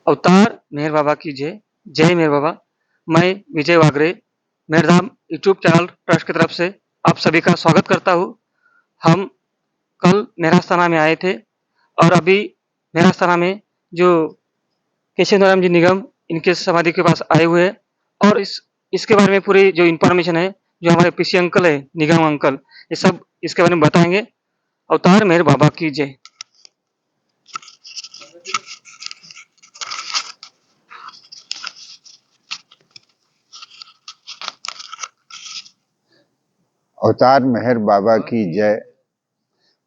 अवतार मेहर बाबा की जय। जय मेहर बाबा। मैं विजय वागरे मेहरधाम यूट्यूब चैनल ट्रस्ट की तरफ से आप सभी का स्वागत करता हूँ। हम कल मेहरास्थाना में आए थे और अभी मेहरास्थाना में जो केशवराम जी निगम इनके समाधि के पास आए हुए हैं और इसके बारे में पूरी जो इन्फॉर्मेशन है, जो हमारे पीसी अंकल है, निगम अंकल, ये सब इसके बारे में बताएंगे। अवतार मेहर बाबा की जय। अवतार मेहर बाबा की जय।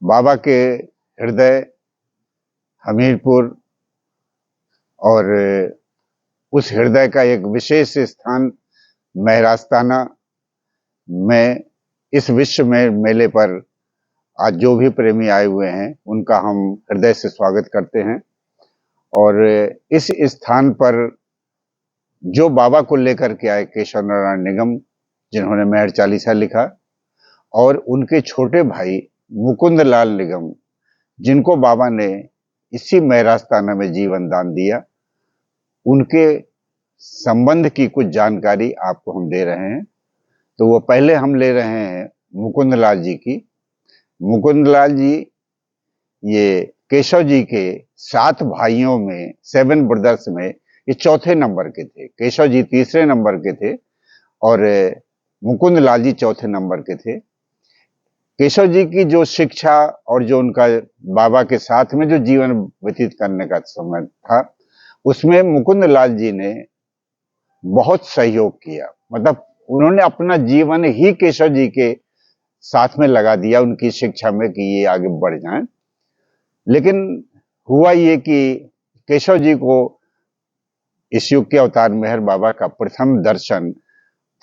बाबा के हृदय हमीरपुर और उस हृदय का एक विशेष स्थान मेहरास्ताना में इस विश्व में मेले पर आज जो भी प्रेमी आए हुए हैं उनका हम हृदय से स्वागत करते हैं। और इस स्थान पर जो बाबा को लेकर के आए केशव नारायण निगम, जिन्होंने मेहर चालीसा लिखा, और उनके छोटे भाई मुकुंद लाल निगम, जिनको बाबा ने इसी मेहरास्थाना में जीवन दान दिया, उनके संबंध की कुछ जानकारी आपको हम दे रहे हैं। तो वो पहले हम ले रहे हैं मुकुंद लाल जी की। मुकुंद लाल जी ये केशव जी के 7 भाइयों में, 7 ब्रदर्स में ये चौथे नंबर के थे। केशव जी तीसरे नंबर के थे और मुकुंद लाल जी चौथे नंबर के थे। केशव जी की जो शिक्षा और जो उनका बाबा के साथ में जो जीवन व्यतीत करने का समय था, उसमें मुकुंद लाल जी ने बहुत सहयोग किया। मतलब उन्होंने अपना जीवन ही केशव जी के साथ में लगा दिया, उनकी शिक्षा में, कि ये आगे बढ़ जाएं। लेकिन हुआ ये कि केशव जी को इस युग के अवतार मेहर बाबा का प्रथम दर्शन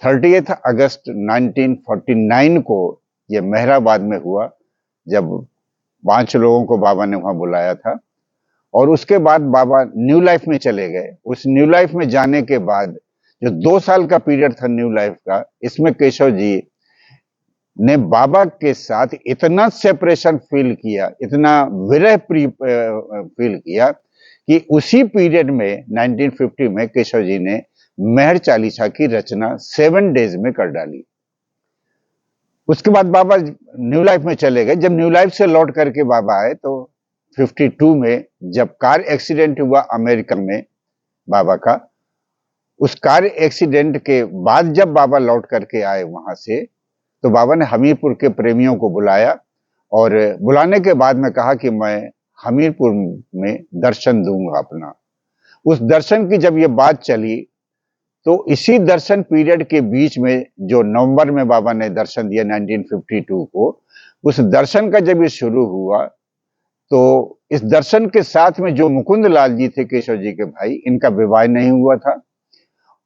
30 अगस्त 1949 को ये मेहराबाद में हुआ, जब 5 लोगों को बाबा ने वहां बुलाया था। और उसके बाद बाबा न्यू लाइफ में चले गए। उस न्यू लाइफ में जाने के बाद जो 2 साल का पीरियड था न्यू लाइफ का, इसमें केशव जी ने बाबा के साथ इतना सेपरेशन फील किया, इतना विरह फील किया कि उसी पीरियड में 1950 में केशव जी ने मेहर चालीसा की रचना 7 डेज में कर डाली। उसके बाद बाबा न्यू लाइफ में चले गए। जब न्यू लाइफ से लौट करके बाबा आए तो 52 में जब कार एक्सीडेंट हुआ अमेरिका में बाबा का, उस कार एक्सीडेंट के बाद जब बाबा लौट करके आए वहां से, तो बाबा ने हमीरपुर के प्रेमियों को बुलाया और बुलाने के बाद में कहा कि मैं हमीरपुर में दर्शन दूंगा अपना। उस दर्शन की जब ये बात चली, तो इसी दर्शन पीरियड के बीच में जो नवंबर में बाबा ने दर्शन दिया 1952 को, उस दर्शन का जब ये शुरू हुआ, तो इस दर्शन के साथ में जो मुकुंद लाल जी थे, केशव जी के भाई, इनका विवाह नहीं हुआ था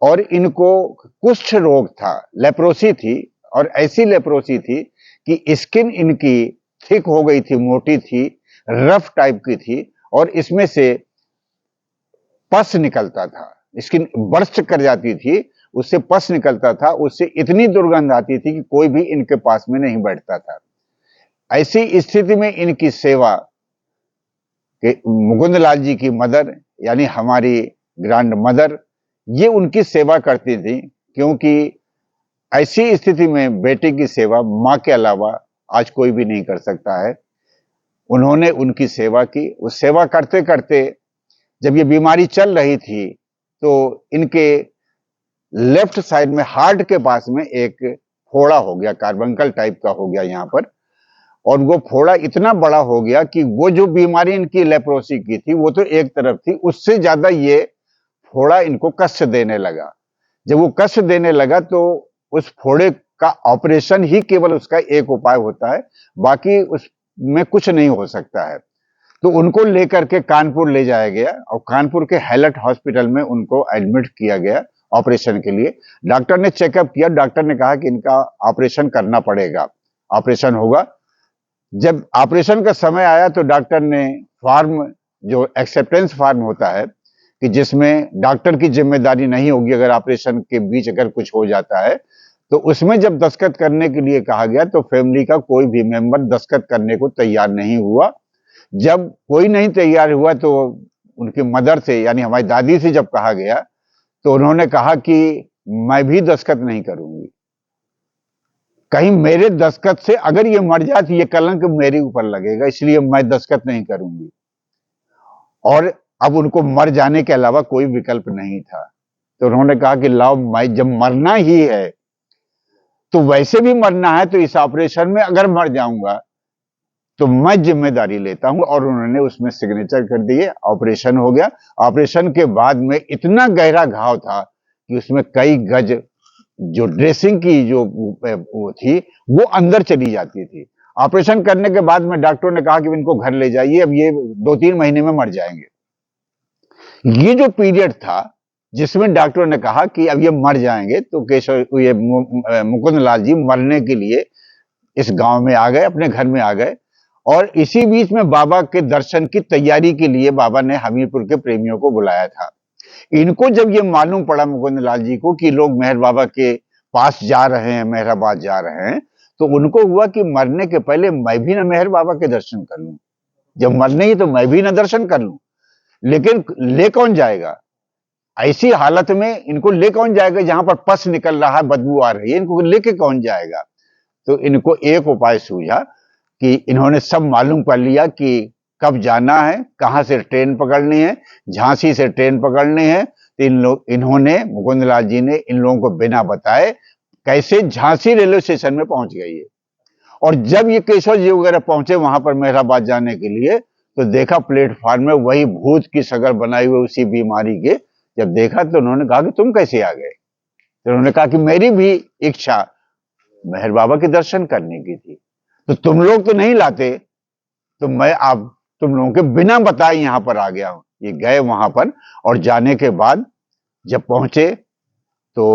और इनको कुष्ठ रोग था, लेप्रोसी थी। और ऐसी लेप्रोसी थी कि स्किन इनकी थिक हो गई थी, मोटी थी, रफ टाइप की थी, और इसमें से पस निकलता था। स्किन बर्स्ट कर जाती थी, उससे पस निकलता था, उससे इतनी दुर्गंध आती थी कि कोई भी इनके पास में नहीं बैठता था। ऐसी स्थिति में इनकी सेवा मुकुंद लाल जी की मदर, यानी हमारी ग्रैंड मदर, ये उनकी सेवा करती थी, क्योंकि ऐसी स्थिति में बेटे की सेवा मां के अलावा आज कोई भी नहीं कर सकता है। उन्होंने उनकी सेवा की। उस सेवा करते करते जब ये बीमारी चल रही थी, तो इनके लेफ्ट साइड में हार्ट के पास में एक फोड़ा हो गया, कार्बंकल टाइप का हो गया यहाँ पर। और वो फोड़ा इतना बड़ा हो गया कि वो जो बीमारी इनकी लेप्रोसी की थी वो तो एक तरफ थी, उससे ज्यादा ये फोड़ा इनको कष्ट देने लगा। जब वो कष्ट देने लगा तो उस फोड़े का ऑपरेशन ही केवल उसका एक उपाय होता है, बाकी उसमें कुछ नहीं हो सकता है। तो उनको लेकर के कानपुर ले जाया गया और कानपुर के हैलट हॉस्पिटल में उनको एडमिट किया गया ऑपरेशन के लिए। डॉक्टर ने चेकअप किया, डॉक्टर ने कहा कि इनका ऑपरेशन करना पड़ेगा, ऑपरेशन होगा। जब ऑपरेशन का समय आया तो डॉक्टर ने फॉर्म, जो एक्सेप्टेंस फॉर्म होता है कि जिसमें डॉक्टर की जिम्मेदारी नहीं होगी अगर ऑपरेशन के बीच अगर कुछ हो जाता है, तो उसमें जब दस्तखत करने के लिए कहा गया तो फैमिली का कोई भी मेंबर दस्तखत करने को तैयार नहीं हुआ। जब कोई नहीं तैयार हुआ तो उनकी मदर से यानी हमारी दादी से जब कहा गया तो उन्होंने कहा कि मैं भी दस्तखत नहीं करूंगी, कहीं मेरे दस्तखत से अगर ये मर जाए तो ये कलंक मेरे ऊपर लगेगा, इसलिए मैं दस्तखत नहीं करूंगी। और अब उनको मर जाने के अलावा कोई विकल्प नहीं था, तो उन्होंने कहा कि लाओ, मैं जब मरना ही है तो वैसे भी मरना है, तो इस ऑपरेशन में अगर मर जाऊंगा तो मैं जिम्मेदारी लेता हूं। और उन्होंने उसमें सिग्नेचर कर दिए, ऑपरेशन हो गया। ऑपरेशन के बाद में इतना गहरा घाव था कि उसमें कई गज जो ड्रेसिंग की जो वो थी वो अंदर चली जाती थी। ऑपरेशन करने के बाद में डॉक्टरों ने कहा कि इनको घर ले जाइए, अब ये 2-3 महीने में मर जाएंगे। ये जो पीरियड था जिसमें डॉक्टरों ने कहा कि अब ये मर जाएंगे, तो केशव ये मुकुंद लाल जी मरने के लिए इस गांव में आ गए, अपने घर में आ गए। और इसी बीच में बाबा के दर्शन की तैयारी के लिए बाबा ने हमीरपुर के प्रेमियों को बुलाया था। इनको जब ये मालूम पड़ा मुकुंद लाल जी को कि लोग मेहर बाबा के पास जा रहे हैं, मेहराबाद जा रहे हैं, तो उनको हुआ कि मरने के पहले मैं भी ना मेहर बाबा के दर्शन कर लूं, जब मरने ही तो मैं भी ना दर्शन कर लूं। लेकिन ले कौन जाएगा ऐसी हालत में, इनको ले कौन जाएगा जहां पर पस निकल रहा है, बदबू आ रही है, इनको लेके कौन जाएगा। तो इनको एक उपाय सूझा कि इन्होंने सब मालूम कर लिया कि कब जाना है, कहां से ट्रेन पकड़नी है। झांसी से ट्रेन पकड़नी है, तो इन्होंने मुकुंद लाल जी ने इन लोगों को बिना बताए कैसे झांसी रेलवे स्टेशन में पहुंच गई है। और जब ये केशव जी वगैरह पहुंचे वहां पर मेहराबाद जाने के लिए, तो देखा प्लेटफॉर्म में वही भूत की शक्ल बनाई हुई उसी बीमारी के। जब देखा तो उन्होंने कहा कि तुम कैसे आ गए। तो उन्होंने कहा कि मेरी भी इच्छा मेहर बाबा के दर्शन करने की थी, तो तुम लोग तो नहीं लाते, तो मैं आप तुम लोगों के बिना बताए यहां पर आ गया हूं। ये गए वहां पर, और जाने के बाद जब पहुंचे तो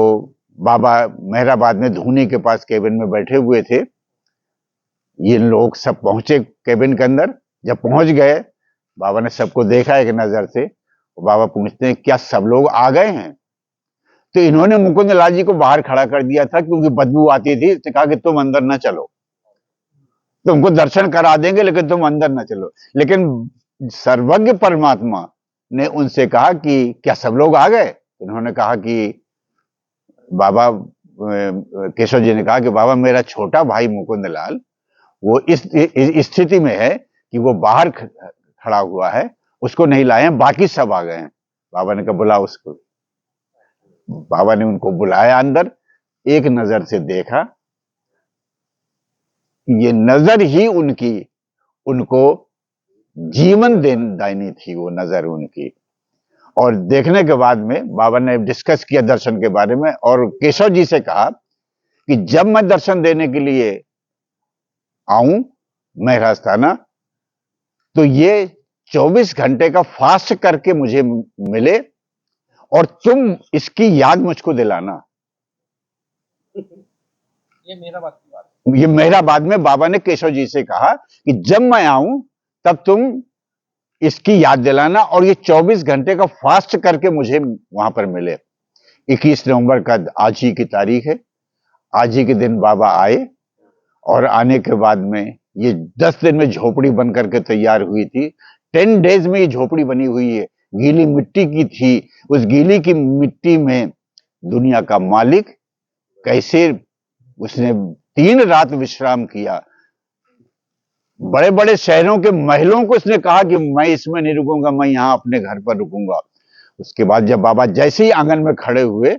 बाबा मेहराबाद में धूनी के पास केबिन में बैठे हुए थे। ये लोग सब पहुंचे केबिन के अंदर। जब पहुंच गए, बाबा ने सबको देखा एक नजर से। बाबा पूछते हैं क्या सब लोग आ गए हैं। तो इन्होंने मुकुंद लाल जी को बाहर खड़ा कर दिया था क्योंकि बदबू आती थी। इसने कहा कि तुम अंदर ना चलो, तुमको दर्शन करा देंगे लेकिन तुम अंदर ना चलो। लेकिन सर्वज्ञ परमात्मा ने उनसे कहा कि क्या सब लोग आ गए। उन्होंने कहा कि बाबा, केशव जी ने कहा कि बाबा मेरा छोटा भाई मुकुंद लाल वो इस स्थिति में है कि वो बाहर खड़ा हुआ है, उसको नहीं लाए हैं, बाकी सब आ गए हैं। बाबा ने कहा बुला उसको। बाबा ने उनको बुलाया अंदर, एक नजर से देखा। ये नजर ही उनको जीवन दायनी थी, वो नजर उनकी। और देखने के बाद में बाबा ने डिस्कस किया दर्शन के बारे में, और केशव जी से कहा कि जब मैं दर्शन देने के लिए आऊं मेहरास्थाना, तो ये 24 घंटे का फास्ट करके मुझे मिले, और तुम इसकी याद मुझको दिलाना। ये मेहराबाद में बाबा ने केशव जी से कहा कि जब मैं आऊं तब तुम इसकी याद दिलाना, और ये 24 घंटे का फास्ट करके मुझे वहां पर मिले। 21 नवंबर का आज ही की तारीख है। आज ही के दिन बाबा आए, और आने के बाद में ये 10 दिन में झोपड़ी बन करके तैयार हुई थी। 10 डेज में ये झोपड़ी बनी हुई है, गीली मिट्टी की थी। उस गीली की मिट्टी में दुनिया का मालिक कैसे उसने 3 रात विश्राम किया। बड़े बड़े शहरों के महलों को उसने कहा कि मैं इसमें नहीं रुकूंगा, मैं यहां अपने घर पर रुकूंगा। उसके बाद जब बाबा जैसे ही आंगन में खड़े हुए,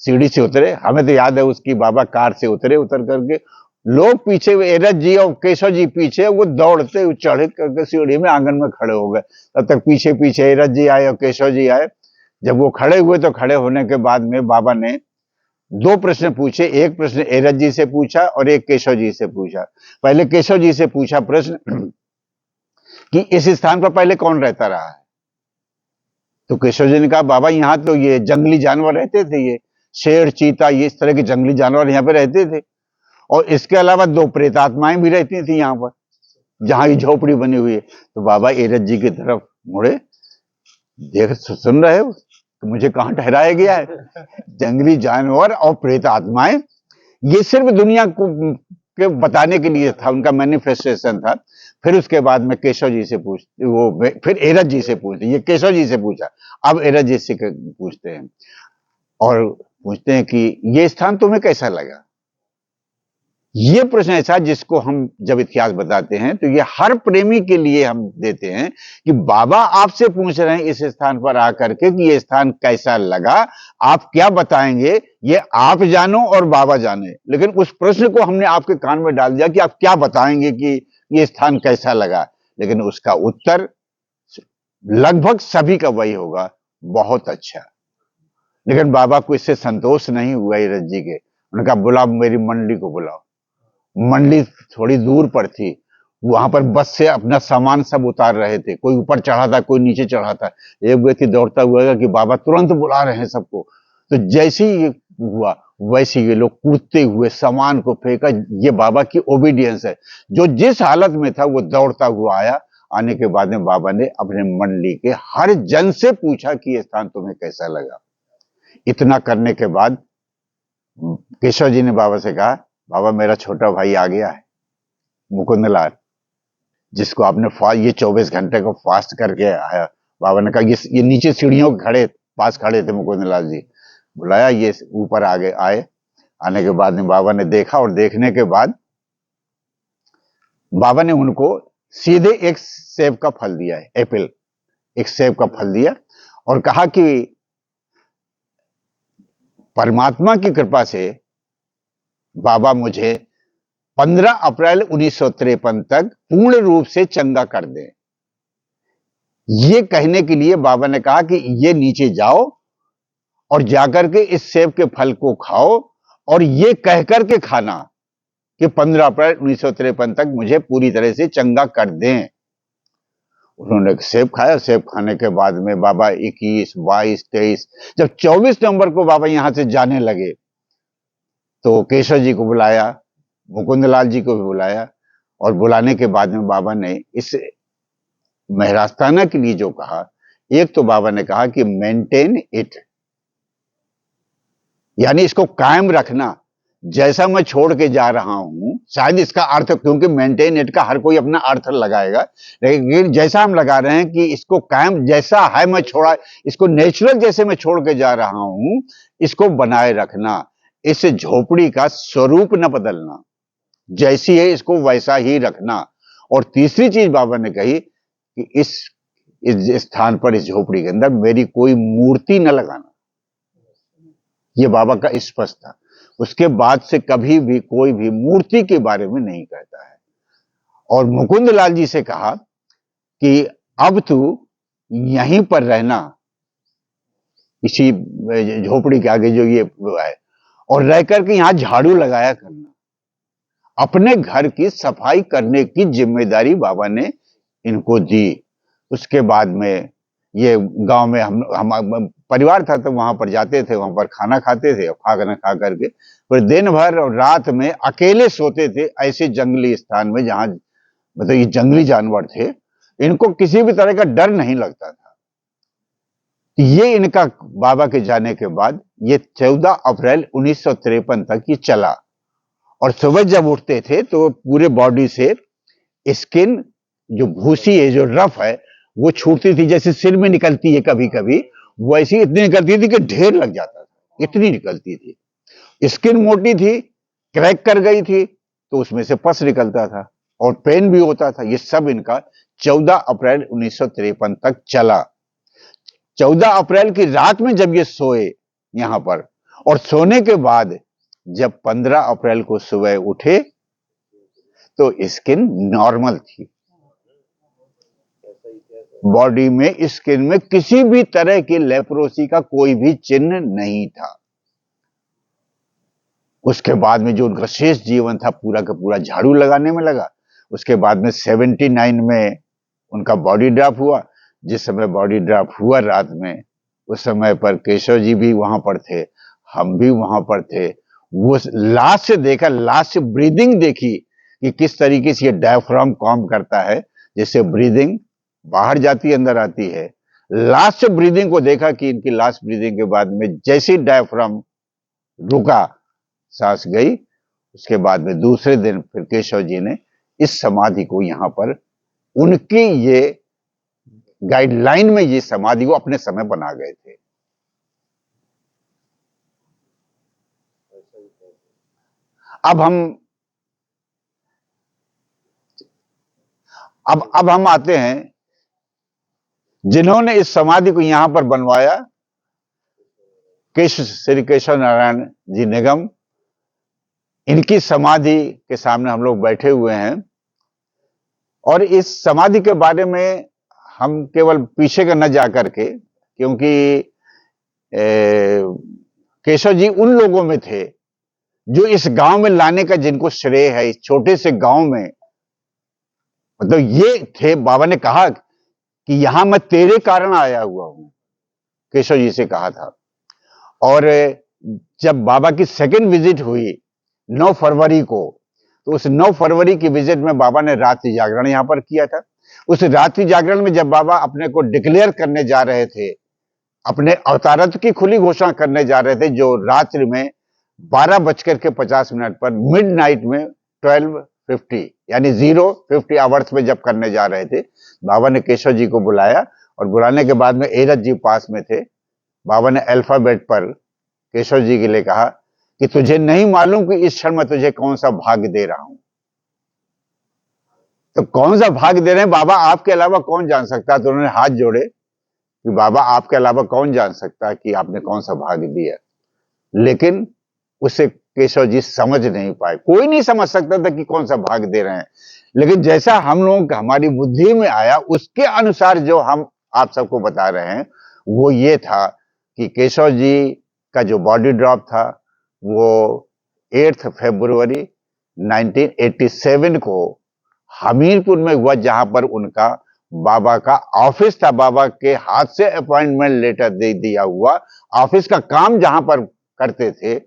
सीढ़ी से उतरे, हमें तो याद है उसकी, बाबा कार से उतरे, उतर करके लोग पीछे, एरज जी और केशव जी पीछे, वो दौड़ते चढ़ करके सीढ़ी में आंगन में खड़े हो गए। तब तक पीछे पीछे एरज जी आए और केशव जी आए। जब वो खड़े हुए तो खड़े होने के बाद में बाबा ने 2 प्रश्न पूछे। एक प्रश्न एरज जी से पूछा और एक केशव जी से पूछा। पहले केशव जी से पूछा प्रश्न कि इस स्थान पर पहले कौन रहता रहा है। तो केशव जी ने कहा बाबा यहाँ तो ये जंगली जानवर रहते थे, ये शेर, चीता, ये इस तरह के जंगली जानवर यहाँ पे रहते थे, और इसके अलावा 2 प्रेतात्माएं भी रहती थी यहाँ पर, जहां ये झोपड़ी बनी हुई है। तो बाबा एरज जी की तरफ मुड़े, देख सुन रहे हो तो मुझे कहां ठहराया गया है। जंगली जानवर और प्रेत आत्माएं, ये सिर्फ दुनिया के बताने के लिए था, उनका मैनिफेस्टेशन था। फिर उसके बाद में केशव जी से पूछते, वो फिर एरज जी से पूछते, ये केशव जी से पूछा, अब एरज जी से पूछते हैं और पूछते हैं कि ये स्थान तुम्हें कैसा लगा। ये प्रश्न ऐसा जिसको हम जब इतिहास बताते हैं तो ये हर प्रेमी के लिए हम देते हैं कि बाबा आपसे पूछ रहे हैं इस स्थान पर आकर के कि ये स्थान कैसा लगा, आप क्या बताएंगे, ये आप जानो और बाबा जाने। लेकिन उस प्रश्न को हमने आपके कान में डाल दिया कि आप क्या बताएंगे कि ये स्थान कैसा लगा, लेकिन उसका उत्तर लगभग सभी का वही होगा, बहुत अच्छा। लेकिन बाबा को इससे संतोष नहीं हुआ ईरज जी के। उनका बुलाओ, मेरी मंडली को बुलाओ। मंडली थोड़ी दूर पर थी, वहां पर बस से अपना सामान सब उतार रहे थे, कोई ऊपर चढ़ा था, कोई नीचे चढ़ा था। एक व्यक्ति दौड़ता हुआ कि बाबा तुरंत बुला रहे हैं सबको। तो जैसे ही ये हुआ वैसे ये लोग कूदते हुए सामान को फेंका। ये बाबा की ओबीडियंस है। जो जिस हालत में था वो दौड़ता हुआ आया। आने के बाद में बाबा ने अपने मंडली के हर जन से पूछा कि ये स्थान तुम्हें कैसा लगा। इतना करने के बाद केशव जी ने बाबा से कहा, बाबा मेरा छोटा भाई आ गया है, मुकुंदलाल, जिसको आपने ये 24 घंटे को फास्ट करके आया। बाबा ने कहा ये नीचे सीढ़ियों के पास खड़े थे मुकुंदलाल जी, बुलाया, ये ऊपर आगे आए। आने के बाद में बाबा ने देखा और देखने के बाद बाबा ने उनको सीधे एक सेब का फल दिया है, एप्पल, एक सेब का फल दिया और कहा कि परमात्मा की कृपा से बाबा मुझे 15 अप्रैल 1953 तक पूर्ण रूप से चंगा कर दें। ये कहने के लिए बाबा ने कहा कि ये नीचे जाओ और जाकर के इस सेब के फल को खाओ और ये कहकर के खाना कि 15 अप्रैल 1953 तक मुझे पूरी तरह से चंगा कर दें। उन्होंने सेब खाया। सेब खाने के बाद में बाबा 21, 22, 23, जब 24 नवंबर को बाबा यहां से जाने लगे तो केशव जी को बुलाया, मुकुंदलाल जी को भी बुलाया और बुलाने के बाद में बाबा ने इस महरास्ताना के लिए जो कहा, एक तो बाबा ने कहा कि मेंटेन इट, यानी इसको कायम रखना। जैसा मैं छोड़ के जा रहा हूं, शायद इसका अर्थ, क्योंकि मेंटेन इट का हर कोई अपना अर्थ लगाएगा, लेकिन जैसा हम लगा रहे हैं कि इसको कायम, जैसा है मैं छोड़ा, इसको नेचुरल जैसे मैं छोड़ के जा रहा हूं, इसको बनाए रखना। इस झोपड़ी का स्वरूप न बदलना, जैसी है इसको वैसा ही रखना। और तीसरी चीज बाबा ने कही कि इस स्थान पर, इस झोपड़ी के अंदर मेरी कोई मूर्ति न लगाना। ये बाबा का स्पष्ट था। उसके बाद से कभी भी कोई भी मूर्ति के बारे में नहीं कहता है। और मुकुंदलाल जी से कहा कि अब तू यहीं पर रहना, इसी झोपड़ी के आगे जो ये है, और रह करके यहां झाड़ू लगाया करना। अपने घर की सफाई करने की जिम्मेदारी बाबा ने इनको दी। उसके बाद में ये गांव में हम परिवार था तो वहां पर जाते थे, वहां पर खाना खाते थे, खाना खा करके फिर दिन भर और रात में अकेले सोते थे ऐसे जंगली स्थान में जहां, मतलब ये जंगली जानवर थे, इनको किसी भी तरह का डर नहीं लगता था। ये इनका बाबा के जाने के बाद ये 14 अप्रैल 1953 तक ये चला। और सुबह जब उठते थे तो पूरे बॉडी से स्किन, जो भूसी है, जो रफ है, वो छूटती थी, जैसे सिर में निकलती है कभी कभी, वैसी इतनी निकलती थी कि ढेर लग जाता था, इतनी निकलती थी। स्किन मोटी थी, क्रैक कर गई थी तो उसमें से पस निकलता था और पेन भी होता था। ये सब इनका 14 अप्रैल 1953 तक चला। 14 अप्रैल की रात में जब ये सोए यहां पर, और सोने के बाद जब 15 अप्रैल को सुबह उठे तो स्किन नॉर्मल थी, बॉडी में, स्किन में किसी भी तरह की लेप्रोसी का कोई भी चिन्ह नहीं था। उसके बाद में जो उनका शेष जीवन था पूरा का पूरा झाड़ू लगाने में लगा। उसके बाद में 79 में उनका बॉडी ड्रॉप हुआ। जिस समय बॉडी ड्रॉप हुआ रात में, उस समय पर केशव जी भी वहां पर थे, हम भी वहां पर थे। वो लास्ट से देखा, लास्ट से ब्रीदिंग देखी कि किस तरीके से ये डायफ्राम काम करता है, जैसे ब्रीदिंग बाहर जाती है अंदर आती है। लास्ट ब्रीदिंग को देखा कि इनकी लास्ट ब्रीदिंग के बाद में जैसे डायफ्राम रुका, सांस गई, उसके बाद में दूसरे दिन फिर केशव जी ने इस समाधि को यहाँ पर उनकी ये गाइडलाइन में ये समाधि को अपने समय बना गए थे। अब हम आते हैं जिन्होंने इस समाधि को यहां पर बनवाया, श्री केशव नारायण जी निगम। इनकी समाधि के सामने हम लोग बैठे हुए हैं और इस समाधि के बारे में हम केवल पीछे का न जाकर के, क्योंकि केशव जी उन लोगों में थे जो इस गांव में लाने का जिनको श्रेय है। इस छोटे से गांव में मतलब ये थे, बाबा ने कहा कि यहां मैं तेरे कारण आया हुआ हूं, केशव जी से कहा था। और जब बाबा की सेकंड विजिट हुई 9 फरवरी को, तो उस 9 फरवरी की विजिट में बाबा ने रात्रि जागरण यहां पर किया था। उस रात्रि जागरण में जब बाबा अपने को डिक्लेयर करने जा रहे थे, अपने अवतारत्व की खुली घोषणा करने जा रहे थे, जो रात्रि में 12:50 पर मिडनाइट में 12:50 यानी 0:50 आवर्स में जब करने जा रहे थे, बाबा ने केशव जी को बुलाया और बुलाने के बाद में एरज जी पास में थे। बाबा ने अल्फाबेट पर केशव जी के लिए कहा कि तुझे नहीं मालूम कि इस क्षण में तुझे कौन सा भाग्य दे रहा हूं। तो कौन सा भाग्य दे रहे हैं बाबा, आपके अलावा कौन जान सकता है। तो उन्होंने हाथ जोड़े कि बाबा आपके अलावा कौन जान सकता है कि आपने कौन सा भाग्य दिया। लेकिन उसे केशव जी समझ नहीं पाए, कोई नहीं समझ सकता था कि कौन सा भाग्य दे रहे हैं। लेकिन जैसा हम लोग हमारी बुद्धि में आया उसके अनुसार जो हम आप सबको बता रहे हैं वो ये था कि केशव जी का जो बॉडी ड्रॉप था वो 8 फरवरी 1987 को हमीरपुर में हुआ, जहां पर उनका बाबा का ऑफिस था। बाबा के हाथ से अपॉइंटमेंट लेटर दे दिया हुआ, ऑफिस का काम जहां पर करते थे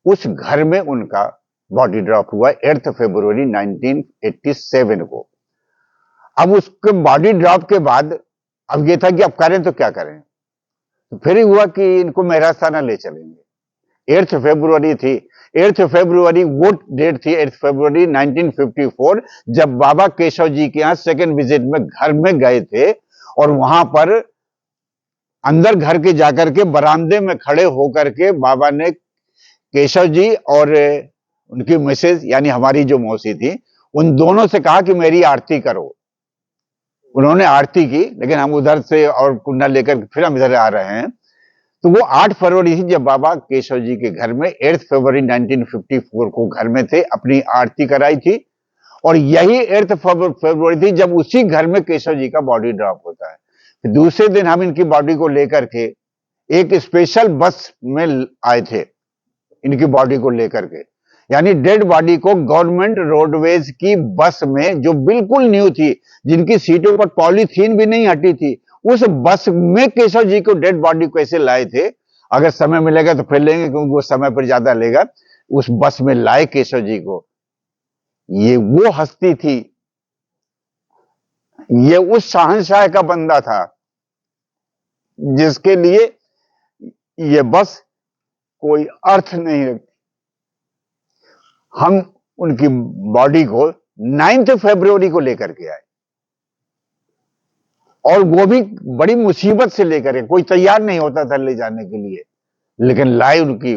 उस घर में उनका बॉडी ड्रॉप हुआ 8 फरवरी 1987 को। अब उसके बॉडी ड्रॉप के बाद अब ये था कि अब करें तो क्या करें। तो फिर हुआ कि इनको मेहरास्थाना ले चलेंगे। 8 फरवरी थी, 8 फरवरी वो डेट थी, 8 फरवरी 1954, जब बाबा केशव जी के यहां सेकंड विजिट में घर में गए थे। और वहां पर अंदर घर के जाकर के बरामदे में खड़े होकर के बाबा ने केशव जी और उनकी मिसेज यानी हमारी जो मौसी थी, उन दोनों से कहा कि मेरी आरती करो। उन्होंने आरती की, लेकिन हम उधर से और कुंडा लेकर फिर हम इधर आ रहे हैं। तो वो 8 फरवरी थी जब बाबा केशव जी के घर में 8 फरवरी 1954 को घर में थे, अपनी आरती कराई थी। और यही 8 फरवरी थी जब उसी घर में केशव जी का बॉडी ड्रॉप होता है। दूसरे दिन हम इनकी बॉडी को लेकर के एक स्पेशल बस में आए थे, इनकी बॉडी को लेकर के, यानी डेड बॉडी को गवर्नमेंट रोडवेज की बस में, जो बिल्कुल न्यू थी, जिनकी सीटों पर पॉलीथीन भी नहीं हटी थी, उस बस में केशव जी को डेड बॉडी कैसे लाए थे। अगर समय मिलेगा तो फिर लेंगे, क्योंकि वो समय पर ज्यादा लेगा। उस बस में लाए केशव जी को। ये वो हस्ती थी, ये उस शहंशाह का बंदा था जिसके लिए ये बस कोई अर्थ नहीं रखती। हम उनकी बॉडी को 9 फरवरी को लेकर के आए, और वो भी बड़ी मुसीबत से लेकर के, कोई तैयार नहीं होता था ले जाने के लिए, लेकिन लाए उनकी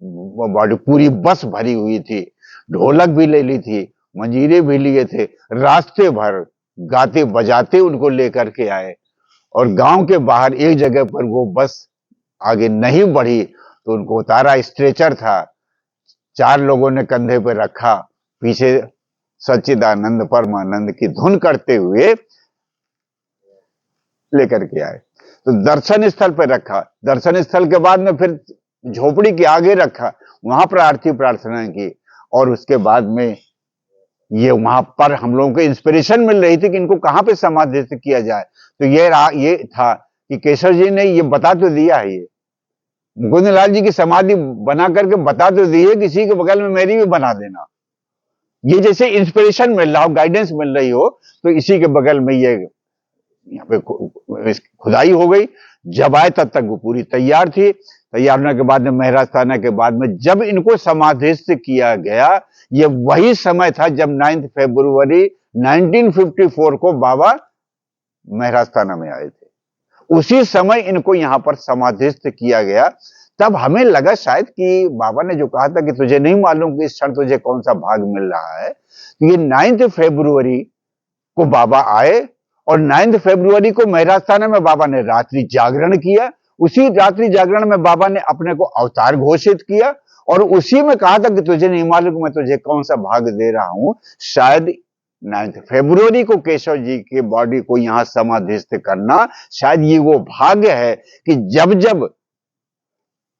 बॉडी। पूरी बस भरी हुई थी, ढोलक भी ले ली थी, मंजीरे भी लिए थे, रास्ते भर गाते बजाते उनको लेकर के आए। और गांव के बाहर एक जगह पर वो बस आगे नहीं बढ़ी तो उनको उतारा, स्ट्रेचर था, 4 लोगों ने कंधे पे रखा, पीछे सच्चिदानंद परमानंद की धुन करते हुए लेकर के आए। तो दर्शन स्थल पर रखा, दर्शन स्थल के बाद में फिर झोपड़ी के आगे रखा, वहां पर आरती प्रार्थना की। और उसके बाद में ये वहां पर हम लोगों को इंस्पिरेशन मिल रही थी कि इनको कहां पे समाधि किया जाए। तो ये था कि केशव जी ने ये बता तो दिया है, ये मुकुंदलाल जी की समाधि बना करके बता तो दी है, किसी के बगल में मेरी भी बना देना। ये जैसे इंस्पिरेशन मिल रहा हो, गाइडेंस मिल रही हो, तो इसी के बगल में ये यहाँ पे खुदाई हो गई। जब आए तब तक वो पूरी तैयार थी। तैयार होने के बाद में मेहरास्थाना के बाद में जब इनको समाधिस्थ किया गया, ये वही समय था जब 9 फरवरी 1954 को बाबा महरास्ताना में आए थे। उसी समय इनको यहां पर समाधिस्थ किया गया। तब हमें लगा शायद कि बाबा ने जो कहा था कि तुझे नहीं मालूम कि इस क्षण तुझे कौन सा भाग मिल रहा है, तो ये 9 फरवरी को बाबा आए और 9 फरवरी को महरास्थाना में बाबा ने रात्रि जागरण किया। उसी रात्रि जागरण में बाबा ने अपने को अवतार घोषित किया और उसी में कहा था कि तुझे नहीं मालूम मैं तुझे कौन सा भाग दे रहा हूं। शायद 9 फरवरी को केशव जी के बॉडी को यहां समाधिस्थ करना शायद ये वो भाग्य है कि जब जब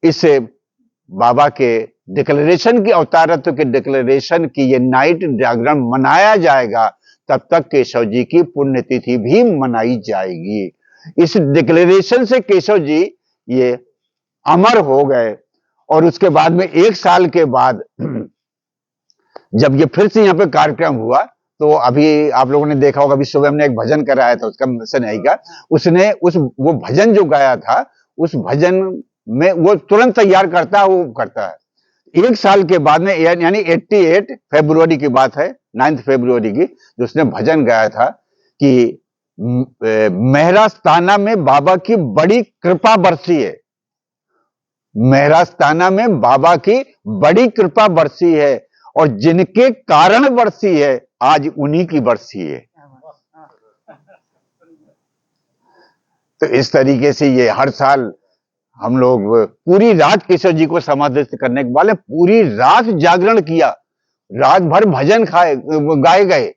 इस बाबा के डिक्लेरेशन की अवतारत्व के डिक्लेरेशन की ये नाइट जागरण मनाया जाएगा, तब तक केशव जी की पुण्यतिथि भी मनाई जाएगी। इस डिक्लेरेशन से केशव जी ये अमर हो गए और उसके बाद में 1 साल के बाद जब ये फिर से यहाँ पे कार्यक्रम हुआ, तो अभी आप लोगों ने देखा होगा, अभी सुबह हमने एक भजन कराया था, उसका मेंशन आएगा। उसने वो भजन जो गाया था, उस भजन में वो तुरंत तैयार करता है, वो करता है। 1 साल के बाद में यानी 88 फरवरी की बात है, 9 फरवरी की, जो उसने भजन गाया था कि महरास्ताना में बाबा की बड़ी कृपा बरसी है। महरास्ताना में बाबा की बड़ी कृपा बरसी है और जिनके कारण बरसी है, आज उन्हीं की बरसी है। तो इस तरीके से ये हर साल हम लोग पूरी रात केशव जी को समाधिस्थ करने के वाले पूरी रात जागरण किया, रात भर भजन गाए गए।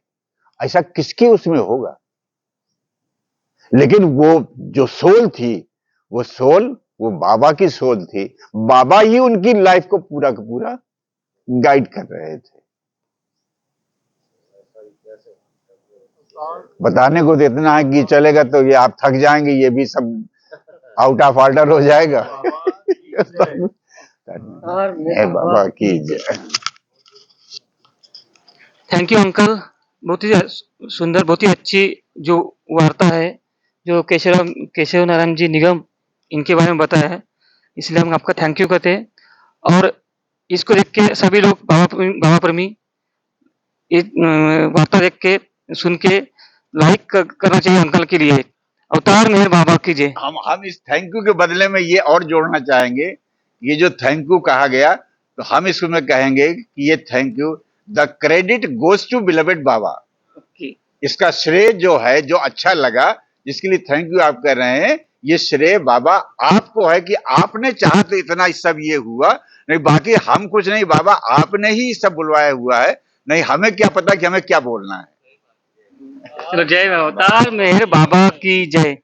ऐसा किसके उसमें होगा? लेकिन वो जो सोल थी, वो बाबा की सोल थी। बाबा ही उनकी लाइफ को पूरा का पूरा गाइड कर रहे थे। बताने को तो इतना है कि चलेगा तो ये आप थक जाएंगे, ये भी सब आउट ऑफ ऑर्डर हो जाएगा। बाबा की जय। थैंक यू अंकल, बहुत ही सुंदर, बहुत ही अच्छी जो वार्ता है, जो केशव नारायण जी निगम इनके बारे में बताया है, इसलिए हम आपका थैंक यू कहते हैं। और इसको देख के सभी लोग बाबा प्रेमी वार्ता देख के सुन के लाइक करना चाहिए अंकल के लिए। अवतार मेहर बाबा की जय। हम इस थैंक यू के बदले में ये और जोड़ना चाहेंगे, ये जो थैंक यू कहा गया, तो हम इसमें कहेंगे कि ये thank you, the credit goes to beloved बाबा। इसका श्रेय जो है, जो अच्छा लगा, जिसके लिए थैंक यू आप कर रहे हैं, ये श्रेय बाबा आपको है कि आपने चाहा तो इतना सब ये हुआ, नहीं बाकी हम कुछ नहीं, बाबा आपने ही सब बुलवाया हुआ है, नहीं हमें क्या पता कि हमें क्या बोलना है। चलो जय अवतार मेहर बाबा की जय।